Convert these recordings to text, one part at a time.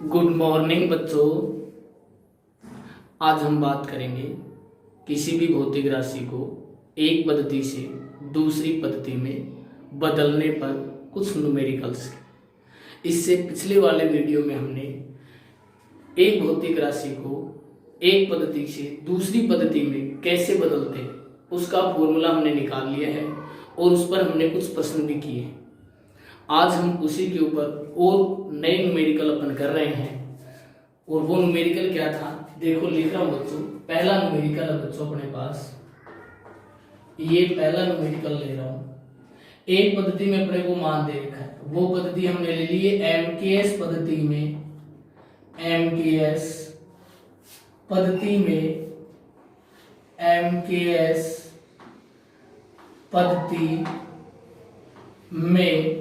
Good morning बच्चों। आज हम बात करेंगे किसी भी भौतिक राशि को एक पद्धति से दूसरी पद्धति में बदलने पर कुछ न्यूमेरिकल्स। इससे पिछले वाले वीडियो में हमने एक भौतिक राशि को एक पद्धति से दूसरी पद्धति में कैसे बदलते हैं उसका फॉर्मूला हमने निकाल लिया है और उस पर हमने कुछ प्रश्न भी किए हैं। आज हम उसी के ऊपर और नए न्यूमेरिकल अपन कर रहे हैं। और वो न्यूमेरिकल क्या था, देखो लिख रहा हूं बच्चों। पहला न्यूमेरिकल है बच्चों अपने पास, ये पहला न्यूमेरिकल ले रहा हूं। एक पद्धति में अपने को मान दे रखा है, वो पद्धति हमने ले ली है एमकेएस पद्धति में। एमकेएस पद्धति में एमकेएस पद्धति में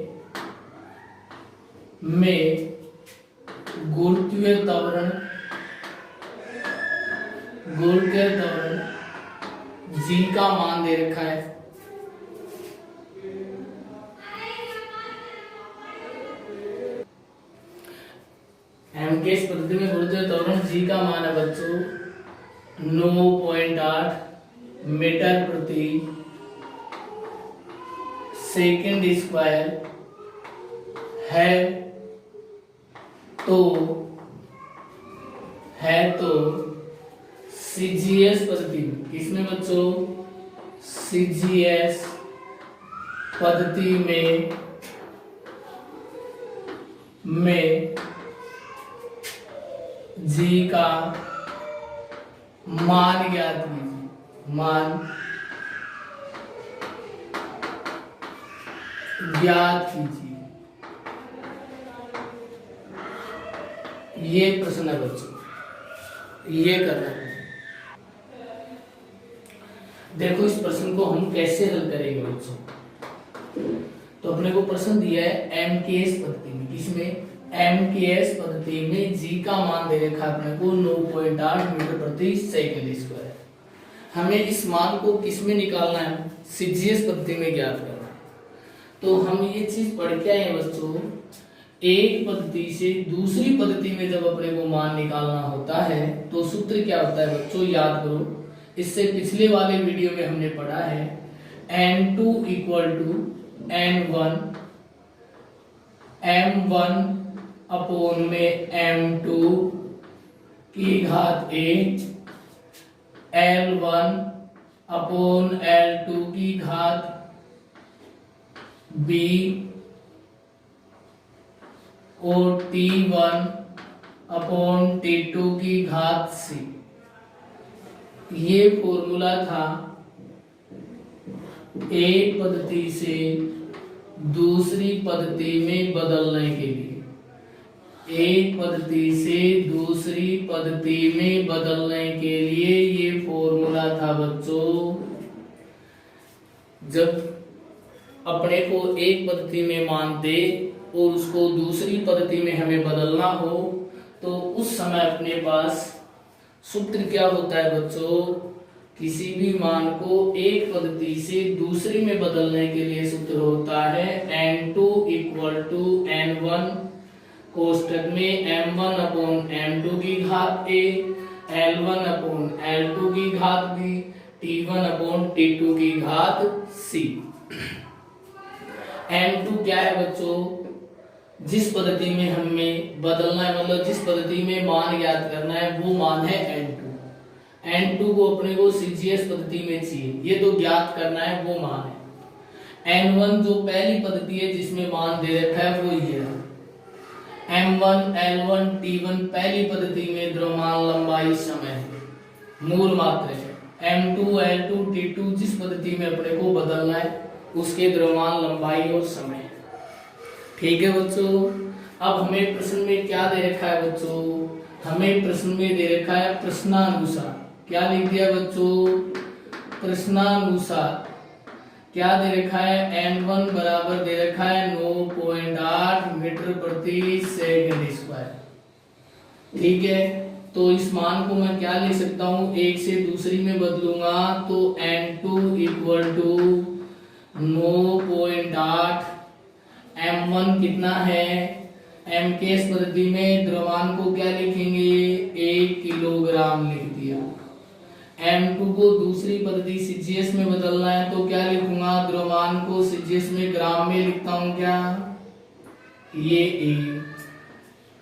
गुरुत्वीय त्वरण जी का मान दे रखा है। एमकेएस पद्धति में गुरुत्वीय त्वरण जी का मान है बच्चों 9.8 मीटर प्रति सेकंड स्क्वायर है। तो सीजीएस पद्धति में, किसमें बच्चों, सीजीएस पद्धति में जी का मान ज्ञात कीजिए। मान ज्ञात कीजिए, ये प्रश्न है बच्चों, ये करना है। देखो इस प्रश्न को हम कैसे हल करेंगे बच्चों। तो अपने को प्रश्न दिया है एमकेएस पद्धति में, किसमें, एमकेएस पद्धति में जी का मान दे रखा अपने को 9.8 मीटर प्रति सेकंड स्क्वायर। हमें इस मान को किसमें निकालना है, सीजीएस पद्धति में ज्ञात करना है। तो हम ये चीज पढ़ के आए बच्चों, एक पद्धति से दूसरी पद्धति में जब अपने को मान निकालना होता है तो सूत्र क्या होता है बच्चों, याद करो। इससे पिछले वाले वीडियो में हमने पढ़ा है n2 equal to n1 m1 upon में m2 की घात a l1 अपॉन l2 की घात b और T1 अपॉन T2 की घात C। ये फॉर्मूला था एक पद्धति से दूसरी पद्धति में बदलने के लिए। एक पद्धति से दूसरी पद्धति में बदलने के लिए ये फॉर्मूला था बच्चों। जब अपने को एक पद्धति में मान दे और उसको दूसरी पद्धति में हमें बदलना हो तो उस समय अपने पास सूत्र क्या होता है बच्चों, किसी भी मान को एक पद्धति से दूसरी में बदलने के लिए सूत्र होता है n2 इक्वल टू n1 कोष्टक में m1 अपॉन m2 की घात a l1 अपॉन l2 की घात b t1 अपॉन t2 की घात c। m2 क्या है बच्चों, जिस पद्धति में हमें बदलना है, मतलब जिस पद्धति में मान ज्ञात करना है वो मान है n2। n2 को अपने को सीजीएस पद्धति में चाहिए, ये तो ज्ञात करना है वो मान है। n1 जो पहली पद्धति है जिसमें मान दे रखा है वो ये है। m1 l1 t1 पहली पद्धति में द्रव्यमान लंबाई समय है, मूल मात्रा है। m2 l2 t2 जिस पद्धति में अपने को बदलना है उसके द्रव्यमान लंबाई और समय। ठीक है बच्चों। अब हमें प्रश्न में क्या दे रखा है बच्चों, हमें प्रश्न में दे रखा है प्रश्नानुसार। क्या लिख दिया बच्चों, प्रश्नानुसार क्या दे रखा है, n1 बराबर दे रखा है 9.8 मीटर प्रति सेकंड स्क्वायर। ठीक है, तो इस मान को मैं क्या ले सकता हूं, एक से दूसरी में बदलूंगा तो n2 इक्वल टू 9.8 m1 कितना है, एम के एस पद्धति में द्रव्यमान को क्या लिखेंगे, 1 किलोग्राम लिख दिया। M2 को दूसरी पद्धति सीजीएस में बदलना है तो क्या लिखूंगा, द्रव्यमान को सीजीएस में ग्राम में लिखता हूं क्या, ये ए।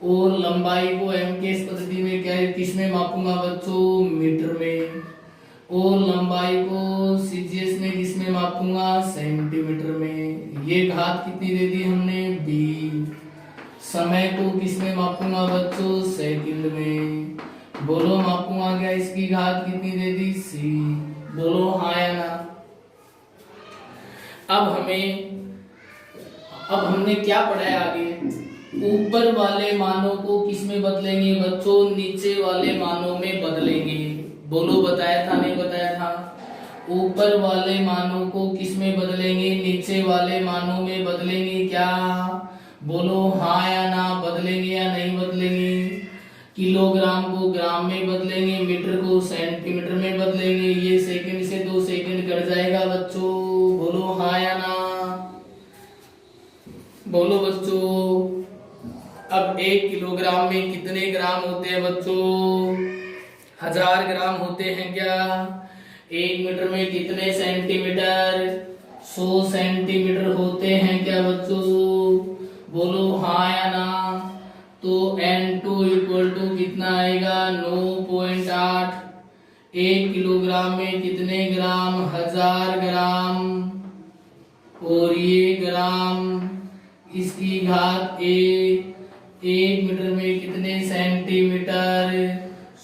और लंबाई को एम के एस पद्धति में क्या किस में मापूंगा बच्चों, मीटर में। और लंबाई को सीजीएस में किस में मापूंगा, सेंटीमीटर में। ये घात कितनी दे दी हमने, बी। समय को किस में मापूंगा बच्चों, सेकंड में। बोलो मापूंगा क्या, इसकी घात कितनी दे दी, सी। बोलो हाँ या ना। अब हमने क्या पढ़ा है आगे, ऊपर वाले मानों को किस में बदलेंगे बच्चों, नीचे वाले मानों में बदलेंगे। बोलो बताया था नहीं बताया था, ऊपर वाले मानों को किस में बदलेंगे, नीचे वाले मानों में बदलेंगे क्या। बोलो हाँ या ना, बदलेंगे या नहीं बदलेंगे। किलोग्राम को ग्राम में बदलेंगे, मीटर को सेंटीमीटर में बदलेंगे। ये सेकंड से 2 सेकंड कट जाएगा बच्चों। बोलो हाँ या ना, बोलो बच्चों। अब 1 किलोग्राम में कितने ग्राम होते हैं बच्चों, 1000 ग्राम होते हैं क्या। 1 मीटर में कितने सेंटीमीटर, 100 सेंटीमीटर होते हैं क्या बच्चों। बोलो हाँ या ना। तो N2 इक्वल टू कितना आएगा, 9.8। 1 किलोग्राम में कितने ग्राम, 1000 ग्राम। और ये ग्राम, इसकी घात ए। 1 मीटर में कितने सेंटीमीटर,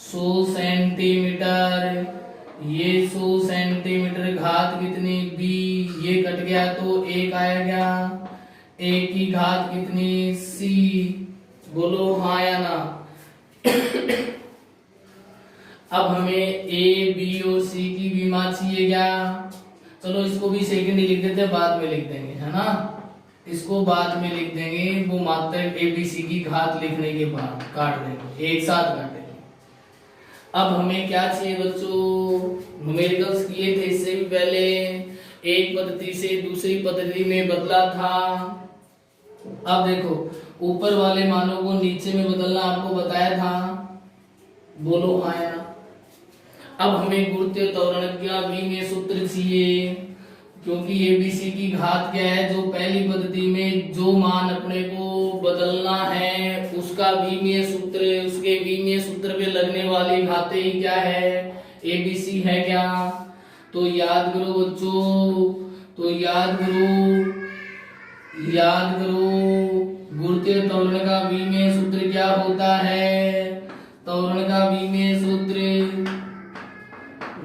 100 सेंटीमीटर। ये 100 सेंटीमीटर, घात कितनी, बी। ये कट गया तो 1 आएगा, 1 की घात कितनी, सी। बोलो हाँ या ना। अब हमें ए, बी और सी की भी मान चाहिए क्या। चलो इसको भी सेकंड ही लिख देते हैं, बाद में लिख देंगे, है ना। इसको बाद में लिख देंगे, वो मात्र ए बी सी की घात लिखने के बाद काट देंगे, एक साथ काट देंगे। अब हमें क्या चाहिए बच्चों, न्यूमेरिकल्स किए थे इससे भी पहले, एक पद्धति से दूसरी पद्धति में बदला था। अब देखो ऊपर वाले मानों को नीचे में बदलना आपको बताया था। बोलो हाँ या ना। अब हमें गुरुत्वीय त्वरण का विमीय सूत्र चाहिए, क्योंकि एबीसी की घात क्या है, जो पहली पद्धति में जो मान अपने को बदलना है उसका विमीय सूत्र, उसके विमीय सूत्र पे लगने वाली घातें ही क्या है, एबीसी है क्या। तो याद करो बच्चों, तो याद करो गुरुत्वीय त्वरण का विमीय सूत्र क्या होता है। त्वरण का विमीय सूत्र,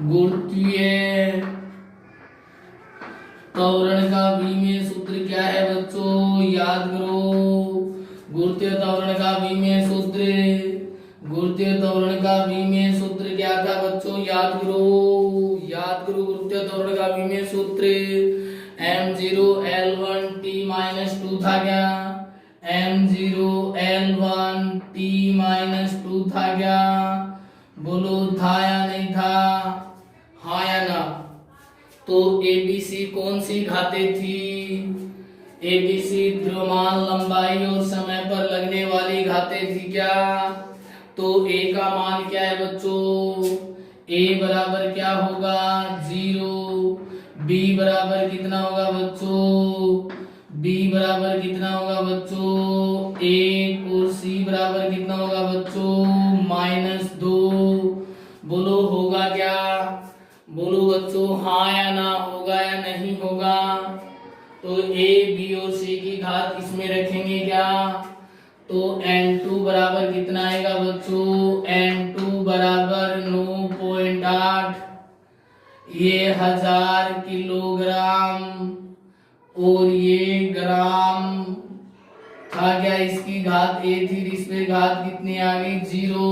गुरुत्वीय त्वरण का विमीय सूत्र क्या है बच्चों, याद करो। गुरुत्वीय त्वरण का विमीय सूत्र, गुरुत्वीय त्वरण का विमीय सूत्र क्या था बच्चों, याद करो गुरुत्वीय त्वरण का विमीय सूत्र m0L1T-2 था क्या, m0L1T-2 था क्या। बोलो था या नहीं था, हाँ या ना। तो एबीसी कौन सी घातें थी, एबीसी द्रव्यमान, लंबाई और समय पर लगने वाली घातें थी क्या। तो ए का मान क्या है बच्चों, ए बराबर क्या होगा 0, बी बराबर कितना होगा बच्चों, बी बराबर कितना होगा बच्चों 1, और सी बराबर कितना होगा बच्चों -2। बोलो होगा क्या, बोलो बच्चों हाँ या ना, होगा या नहीं होगा। तो ए, बी और सी की घात किसमें रखेंगे क्या, तो n2 बराबर कितना आएगा बच्चों, n2 बराबर 9.8, ये 1000 किलोग्राम और ये ग्राम था क्या। इसकी घात ए थी, इसमें घात कितनी आ गई 0,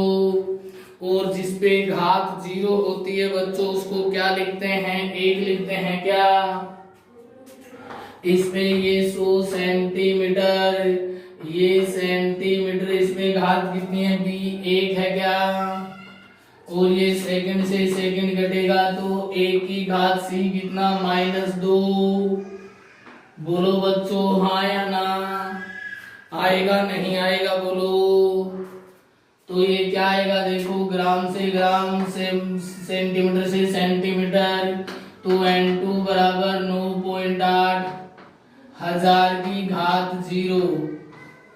और जिसपे घात 0 होती है बच्चों उसको क्या लिखते हैं, 1 लिखते हैं क्या। इसमें ये 100 सेंटीमीटर, ये सेंटीमीटर, इसमें घात कितनी है बी 1 है क्या। और ये सेकंड से सेकंड घटेगा तो 1 की घात सी कितना -2। बोलो बच्चों हाँ या ना। आएगा नहीं आएगा बोलो। तो ये क्या आएगा देखो, ग्राम से ग्राम से सेंटीमीटर से सेंटीमीटर। तो N2 बराबर 9.8 1000 की घात 0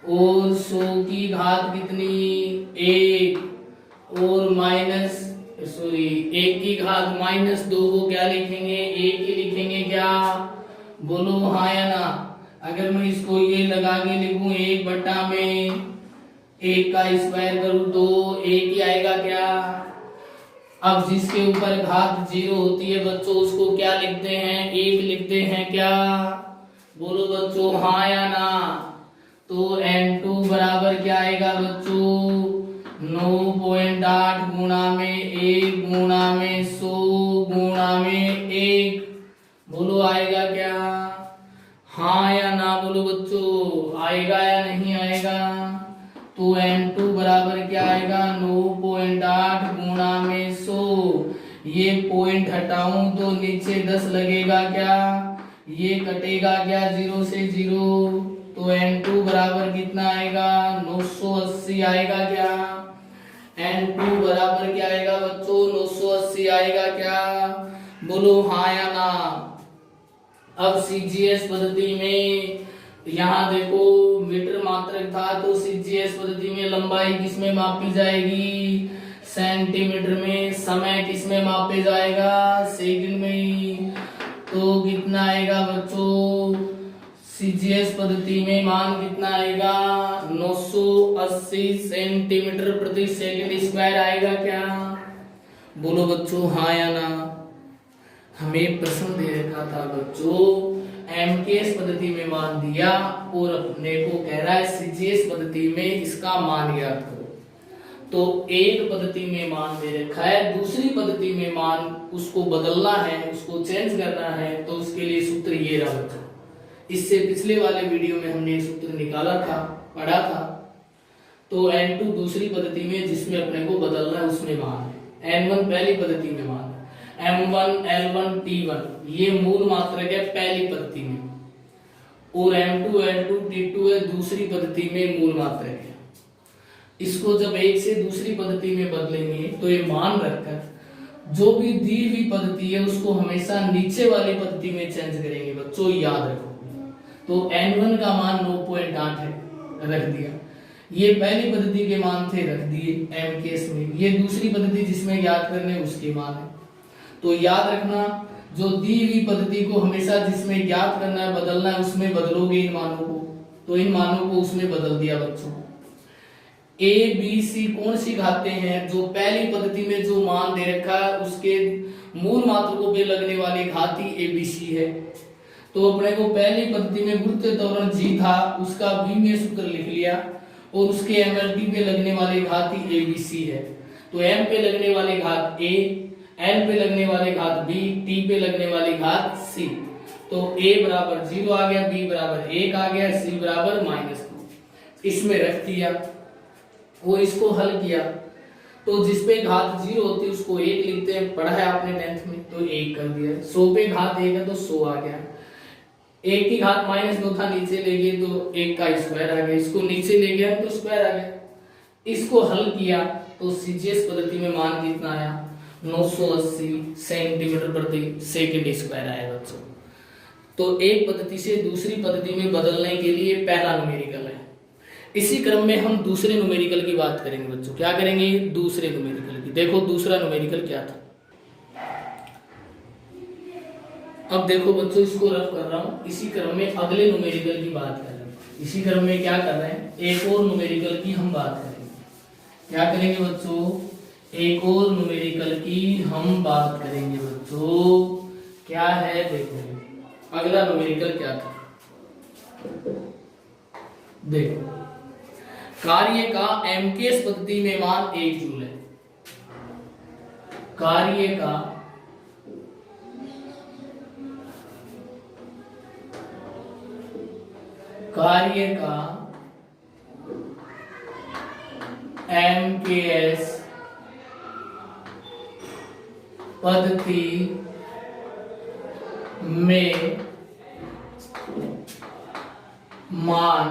और 100 की घात कितनी 1 और माइनस 1 की घात -2 को क्या लिखेंगे 1 ही लिखेंगे क्या, बोलो हाँ या ना। अगर मैं इसको ये लगा के लिखूं 1 बटा में 1 का स्क्वायर करूं तो 1 ही आएगा क्या। अब जिसके ऊपर घात 0 होती है बच्चों उसको क्या लिखते हैं 1 लिखते हैं क्या, बोलो बच्चों हाँ या ना। तो N2 बराबर क्या आएगा बच्चों 9.8 गुणा में 1 गुणा में 100 गुणा में 1, बोलो आएगा क्या, हाँ या ना बोलो बच्चों, आएगा या नहीं आएगा। तो N2 बराबर क्या आएगा 9.8 गुणा में 100, ये पॉइंट हटाऊं तो नीचे 10 लगेगा क्या, ये कटेगा क्या 0 से 0। तो N2 बराबर कितना आएगा 980 आएगा क्या, N2 बराबर क्या आएगा बच्चों 980 आएगा क्या, बोलो हाँ या ना। अब सीजीएस पद्धति में यहाँ देखो मीटर मात्रक था तो सीजीएस पद्धति में लंबाई किसमें मापी जाएगी सेंटीमीटर में, समय किसमें मापे जाएगा सेकंड में। तो कितना आएगा बच्चों सीजीएस पद्धति में मान कितना आएगा 980 सेंटीमीटर प्रति सेकंड स्क्वायर आएगा क्या, बोलो बच्चों हाँ या ना। हमें प्रश्न दे रखा था बच्चों एमकेएस पद्धति में मान दिया और अपने को कह रहा है सीजीएस पद्धति में इसका मान ज्ञात करो। तो एक पद्धति में मान दे रखा है दूसरी पद्धति में मान उसको बदलना है उसको चेंज करना है, तो उसके लिए सूत्र ये रहा बच्चों। इससे पिछले वाले वीडियो में हमने एक सूत्र निकाला था पढ़ा था। तो N2 दूसरी पद्धति में जिसमें अपने को बदलना है उसमें मान है, N1 पहली पद्धति में मान है, M1 L1 T1 ये मूल मात्रक है पहली पद्धति में, और M2 L2 T2 है दूसरी पद्धति में मूल मात्रक है। इसको जब एक से दूसरी पद्धति में बदलेंगे तो ये मान रखकर जो भी दी हुई पद्धति है उसको हमेशा नीचे वाली पद्धति में चेंज करेंगे बच्चों, याद रखो। तो N1 का मान 9.8 है रख दिया, ये पहली पद्धति के मान थे रख दिए M केस में, ये दूसरी पद्धति जिसमें याद करने उसके मान है। तो याद रखना जो दी हुई पद्धति को हमेशा जिसमें ज्ञात करना है बदलना है उसमें बदलोगे इन मानों को, तो इन मानों को उसमें बदल दिया बच्चों। A B C कौन सी घातें हैं, जो पहली पद्धति में जो मान दे रखा है उसके मूल मात्रकों पे लगने वाली घात ही ABC है। तो अपने को पहली पद्धति में गुरुत्व त्वरण G था उसका B में सूत्र लिख लिया और उसके MLT पे लगने वाली घात ही ABC है। तो M पे लगने वाली घात A, L पे लगने वाली घात B, T पे लगने वाली घात C। तो A बराबर 0 आ गया, B बराबर 1 आ गया, C बराबर -2 इसमें रख दिया और इसको हल किया। तो जिसपे घात 0 होती है उसको 1 लिखते हैं, पढ़ा है आपने 10th में, तो 1 कर दिया। 100 पे घात 1 है तो 100 आ गया, 1 की घात -2 था नीचे ले गए तो 1 का स्क्वायर आ गया, इसको नीचे ले गया तो स्क्वायर आ गया। इसको हल किया तो सीजीएस पद्धति में मान कितना आया 980 सेंटीमीटर प्रति सेकंड स्क्वायर आया बच्चों। तो एक पद्धति से दूसरी पद्धति में बदलने के लिए पहला न्यूमेरिकल है। इसी क्रम में हम दूसरे न्यूमेरिकल की बात करेंगे बच्चों। क्या करेंगे दूसरे न्यूमेरिकल की। देखो दूसरा न्यूमेरिकल क्या था। अब देखो बच्चों इसको रफ कर रहा हूं, इसी क्रम में अगले न्यूमेरिकल की बात कर रहे हैं। इसी क्रम में क्या कर रहे हैं एक और न्यूमेरिकल की हम बात करेंगे। क्या करेंगे बच्चों एक और न्यूमेरिकल की हम बात करेंगे बच्चों। क्या है देखो अगला न्यूमेरिकल क्या था। देखो कार्य का एमकेएस पद्धति में मान 1 जूल है। कार्य का एमकेएस पद्धति में मान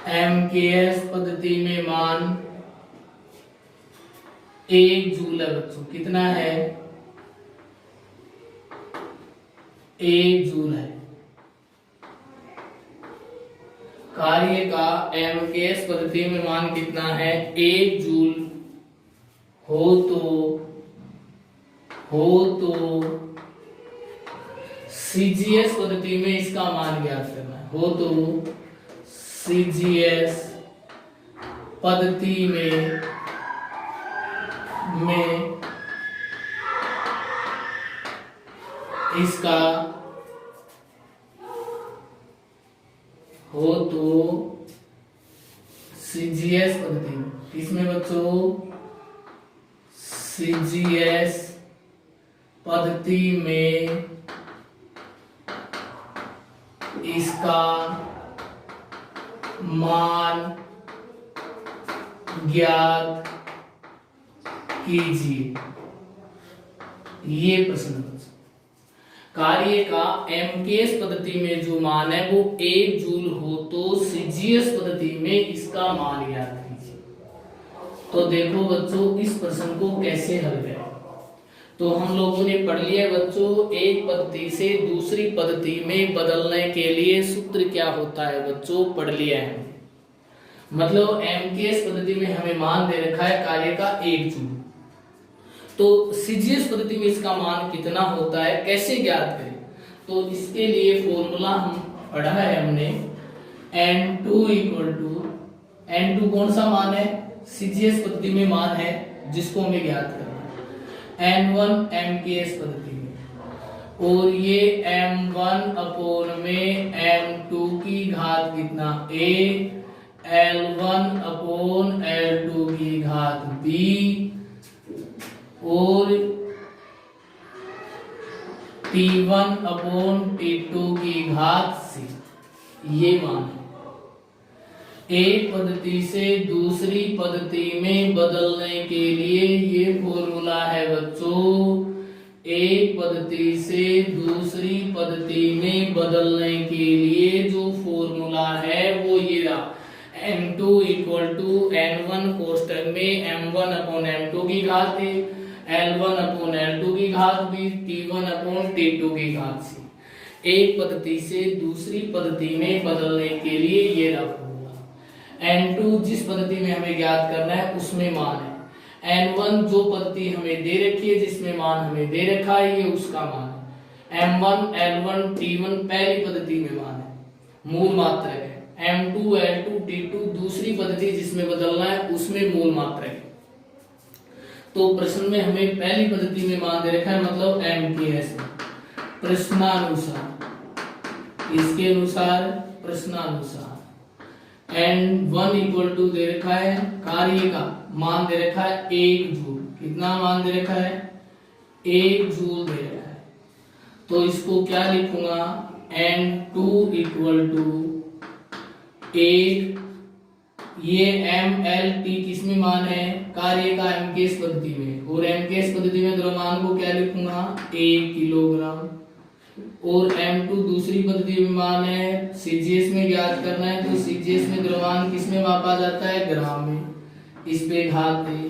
MKS पद्धति में मान 1 जूल है बच्चों। कितना है? 1 जूल है। कार्य का MKS पद्धति में मान कितना है? 1 जूल हो तो CGS पद्धति में इसका मान ज्ञात करना है। हो तो CGS पद्धति में इसका हो तो CGS पद्धति में, किसमें बच्चों? CGS पद्धति में इसका मान ज्ञात कीजिए। ये प्रश्न है। कार्य का MKS पद्धति में जो मान है वो 1 जूल हो तो CGS पद्धति में इसका मान ज्ञात कीजिए। तो देखो बच्चों, इस प्रश्न को कैसे हल करें। तो हम लोगों ने पढ़ लिया बच्चों, एक पद्धति से दूसरी पद्धति में बदलने के लिए सूत्र क्या होता है बच्चों, पढ़ लिया है। मतलब MKS पद्धति में हमें मान दे रखा है कार्य का 1 जूल, तो CGS पद्धति में इसका मान कितना होता है, कैसे ज्ञात करें। तो इसके लिए फॉर्मूला हम पढ़ा है हमने, N2 कौन सा मान है? CGS पद्धति में मान है जिसको हमें ज्ञात करना है। N1 MKS पद्धति में, और ये M1 अपॉन में M2 की घात कितना? A, L1 अपॉन L2 की घात B, और T1 अपॉन T2 की घात C। ये मान है। एक पद्धति से दूसरी पद्धति में बदलने के लिए ये फॉर्मूला है बच्चों। एक पद्धति से दूसरी पद्धति में बदलने के लिए जो फॉर्मूला है वो ये रहा, N2 इक्वल टू N1 कोष्टक में M1 अपॉन M2 की घात है, L1 अपॉन L2 की घात भी, T1 अपॉन T2 की घात सी। एक पद्धति से दूसरी पद्धति में बदलने के लिए ये रहा फॉर्मूला। N2 जिस पद्धति में हमें ज्ञात करना है उसमें मान है। N1 जो पद्धति हमें दे रखी है, जिसमें मान हमें दे रखा है, ये उसका मान है। M1 L1 T1 पहली पद्धति में मान है, मूल मात्रक है। M2 L2 T2 दूसरी पद्धति जिसमें बदलना है उसमें मूल मात्रक है। तो प्रश्न में हमें पहली पद्धति में मान दे रखा है, मतलब MKS में। प्रश्नानुसार, इसके अनुसार प्रश्नानुसार N1 इक्वल टू दे रखा है, कार्य का मान दे रखा है 1 जूल। कितना मान दे रखा है? 1 जूल दे रखा है। तो इसको क्या लिखूंगा? N2 इक्वल टू 1, ये MLT किसमें मान है? कार्य का MKS पद्धति में, और MKS पद्धति में द्रव्यमान को क्या लिखूंगा? 1 किलोग्राम। और M2 दूसरी पद्धति में मान है, CGS में ज्ञात करना है, तो CGS में द्रव्यमान किसमें मापा जाता है? ग्राम में। इस पे घात है।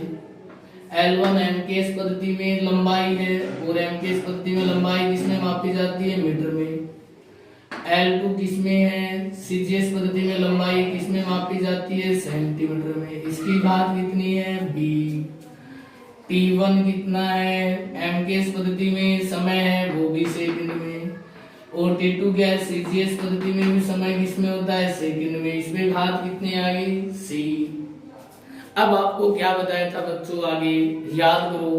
L1 MKS पद्धति में लंबाई है, और MKS पद्धति में लंबाई किसमें मापी जाती है? मीटर में। L2 किसमें है? CGS पद्धति में लंबाई किसमें मापी जाती है? सेंटीमीटर में। इसकी घात कितनी है? B। T1 कितना है? MKS पद्धति में समय है, वो भी सेकंड में। और T2 क्या है? CGS पद्धति में भी समय किसमें होता है? सेकंड में। इसमें घात कितनी आ गई? C। अब आपको क्या बताया था बच्चों, आगे याद करो।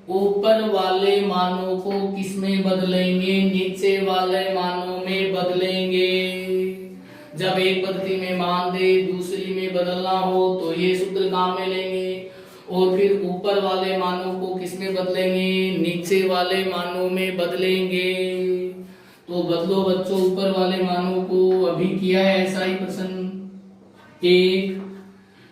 ऊपर वाले मानों को किसमें बदलेंगे? नीचे वाले मानों में बदलेंगे। जब एक पद्धति में मान दे दूसरी में बदलना हो तो ये सूत्र काम में लेंगे। और फिर ऊपर वाले मानों को किसमें बदलेंगे? नीचे वाले मानों में बदलेंगे। तो बदलो बच्चों ऊपर वाले मानों को। अभी किया है ऐसा ही प्रश्न। 1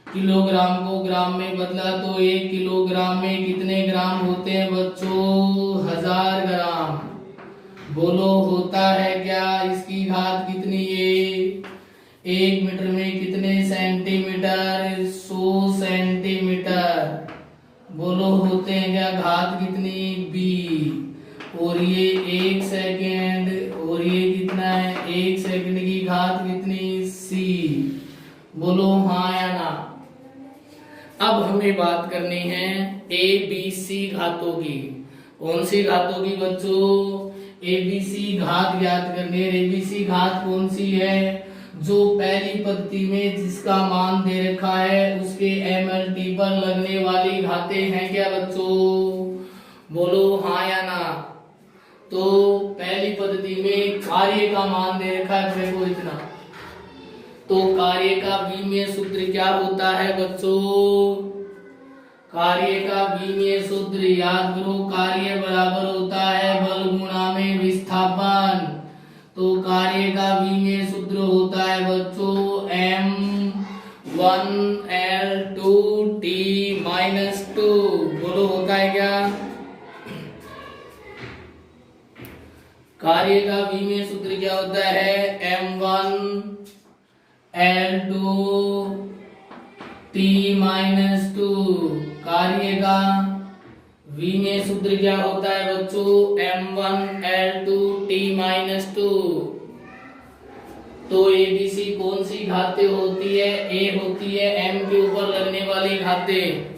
किलोग्राम को ग्राम में बदला तो 1 किलोग्राम में कितने ग्राम होते हैं बच्चों? 1000 ग्राम। बोलो होता है क्या? इसकी घात कितनी है? 1 मीटर में कितने सेंटीमीटर? 100 सेंटीमीटर। बोलो होते हैं क्या? घात कितनी? b। और ये 1 सेकेंड, और ये कितना है? 1 सेकेंड की घात कितनी? c। बोलो हाँ या ना। अब हमें बात करनी है ए बी सी घातों की। कौन सी घातों की बच्चों? ए बी सी घात ज्ञात करनी है। ए बी सी घात कौन सी है? जो पहली पद्धति में जिसका मान दे रखा है उसके एमएलटी पर लगने वाली घातें हैं क्या बच्चों? बोलो हाँ या ना। तो पहली पद्धति में कार्य का मान दे रखा है देखो इतना, तो कार्य का विमीय सूत्र क्या होता है बच्चों? कार्य का विमीय सूत्र याद करो, कार्य बराबर होता है बल गुणा में विस्थापन। तो कार्य का विमीय सूत्र होता है बच्चों m1L2T-2। बोलो होता है क्या? कार्य का विमीय सूत्र क्या होता है? m1L2T-2। कार्य का विमीय सूत्र क्या होता है बच्चों? m1L2T-2। तो एबीसी कौन सी घातें होती है? ए होती है m के ऊपर लगने वाली घातें।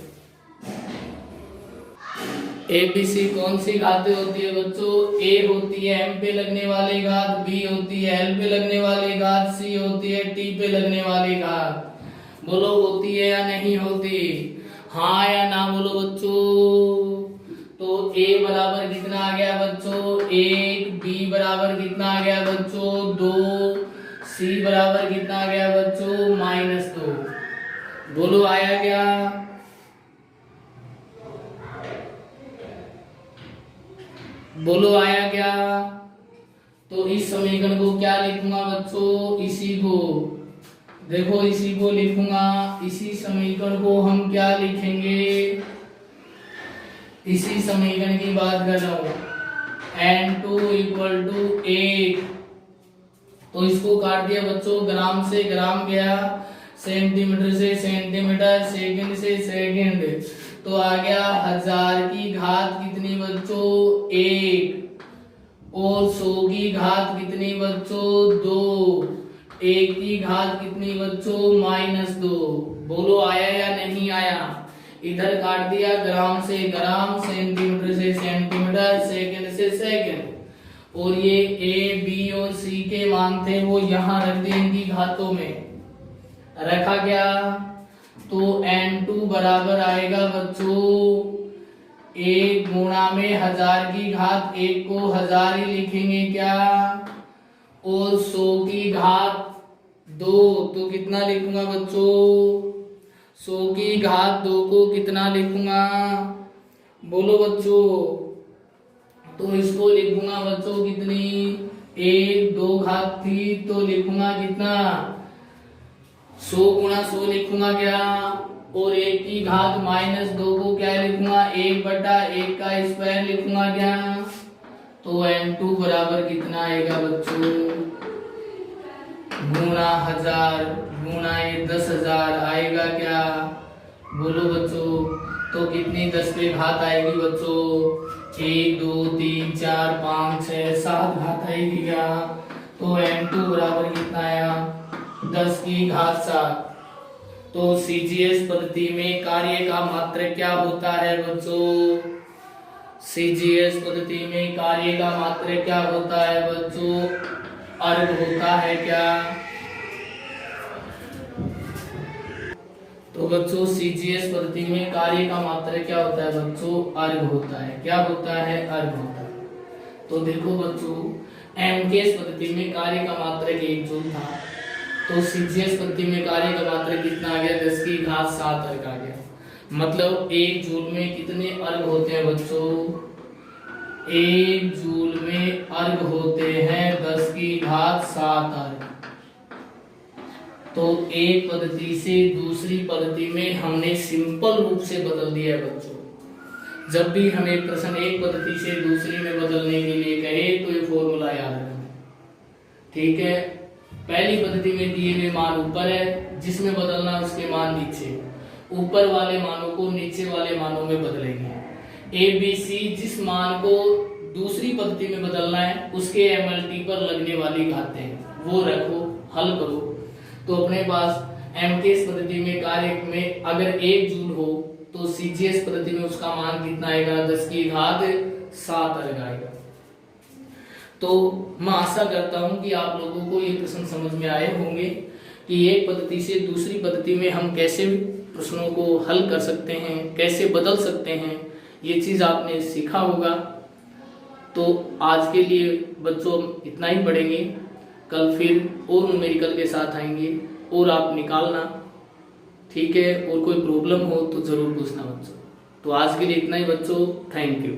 एबीसी कौन सी घातें होती है बच्चों? ए होती है m पे लगने वाली घात, बी होती है l पे लगने वाली घात, सी होती है t पे लगने वाली घात। बोलो होती है या नहीं होती? हाँ या ना बोलो बच्चों। तो a बराबर कितना आ गया बच्चों? 1, b बराबर कितना आ गया बच्चों? 2, c बराबर कितना आ गया बच्चों? -2। बोलो आया क्या? बोलो आया क्या? तो इस समीकरण को क्या लिखूंगा बच्चों? इसी को देखो, इसी को लिखूंगा। इसी समीकरण को हम क्या लिखेंगे? इसी समीकरण की बात कर रहा हूं। n2 = 1। तो इसको काट दिया बच्चों, ग्राम से ग्राम गया, सेंटीमीटर से सेंटीमीटर, सेकंड से सेकंड, तो आ गया 1000 की घात कितनी बच्चों? 1। और 100 की घात कितनी बच्चों? 2। 1 की घात कितनी बच्चों? -2। बोलो आया या नहीं आया? इधर काट दिया, ग्राम से ग्राम, सेंटीमीटर से सेंटीमीटर, सेकंड से सेकंड, और ये ए बी और सी के मान थे वो यहाँ रख दिए इनकी घातों में। रखा गया तो n2 बराबर आएगा बच्चों 1 गुणा में 1000 की घात, 1 को 1000 ही लिखेंगे क्या, और 100 की घात 2, तो कितना लिखूंगा बच्चों? 100 की घात 2 को कितना लिखूंगा? बोलो बच्चों। तो इसको लिखूंगा बच्चों कितनी? 1, 2 घात थी तो लिखूंगा कितना? 100 गुणा 100 लिखूंगा क्या, और 1 की घात -2 को क्या लिखूंगा? 1/1 का स्क्वायर लिखूंगा क्या। तो n2 बराबर कितना आएगा बच्चों? गुणा 1000 गुणा ये 10,000 आएगा क्या। बोलो बच्चों। तो कितनी 10 पे घात आएगी बच्चों? 1, 2, 3, 4, 5, 6, 7 घात आएगी क्या। तो n2 बराबर कितना आया? 10 की घात 7। तो सीजीएस पद्धति में कार्य का मात्रक क्या होता है बच्चों? सीजीएस पद्धति में कार्य का मात्रक क्या होता है बच्चों? अर्ग होता है क्या। तो बच्चों सीजीएस पद्धति में कार्य का मात्रक क्या होता है बच्चों? अर्ग होता है। क्या होता है? अर्ग होता है। तो देखो बच्चों, एमकेएस पद्धति में कार्य का मात्रक 1 जूल था, तो सीजीएस पद्धति में कार्य का मात्रक कितना आ गया? 10 की घात 7 अर्ग आ गया। मतलब 1 जूल में कितने अर्ग होते हैं बच्चों? 1 जूल में अर्ग होते हैं 10 की घात 7 अर्ग। तो एक पद्धति से दूसरी पद्धति में हमने सिंपल रूप से बदल दिया है बच्चों। जब भी हमें प्रश्न एक पद्धति से दूसरी में बदलने के लिए कहे तो ये फॉर्मूला याद रखना, ठीक है। पहली पद्धति में दिए हुए मान ऊपर है, जिसमें बदलना है उसके मान नीचे, ऊपर वाले मानों को नीचे वाले मानों में बदलेंगे। ए बी सी जिस मान को दूसरी पद्धति में बदलना है उसके एमएलटी पर लगने वाली घातें वो रखो, हल करो। तो अपने पास एमकेएस पद्धति में कार्य में अगर 1 जूल हो तो सीजीएस पद्धति में उसका मान कितना आएगा, 10 की घात 7 आएगा। तो मैं आशा करता हूं कि आप लोगों को ये प्रश्न समझ में आए होंगे कि एक पद्धति से दूसरी पद्धति में हम कैसे प्रश्नों को हल कर सकते हैं, कैसे बदल सकते हैं, ये चीज आपने सीखा होगा। तो आज के लिए बच्चों इतना ही पढ़ेंगे, कल फिर और न्यूमेरिकल के साथ आएंगे और आप निकालना, ठीक है। और कोई प्रॉब्लम हो तो जरूर पूछना बच्चों। तो आज के लिए इतना ही बच्चों, थैंक यू।